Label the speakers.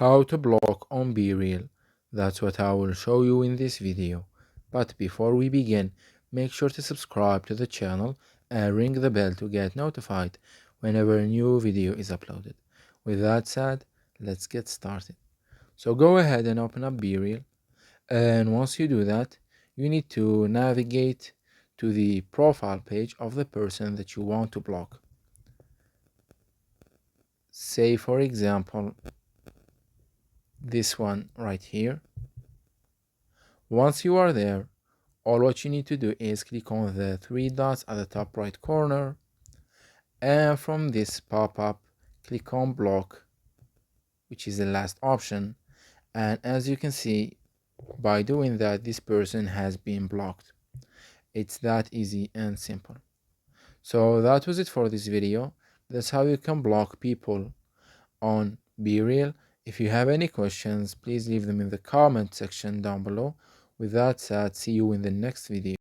Speaker 1: How to block on BeReal. That's what I will show you in this video. But before we begin, make sure to subscribe to the channel and ring the bell to get notified whenever a new video is uploaded. With that said, let's get started. So go ahead and open up BeReal, and once you do that, you need to navigate to the profile page of the person that you want to block. Say for example this one right here. Once you are there, all what you need to do is click on the three dots at the top right corner, and from this pop-up click on block, which is the last option, and as you can see, by doing that, this person has been blocked. It's that easy and simple. So that was it for this video. That's how you can block people on BeReal. If you have any questions, please leave them in the comment section down below. With that said, see you in the next video.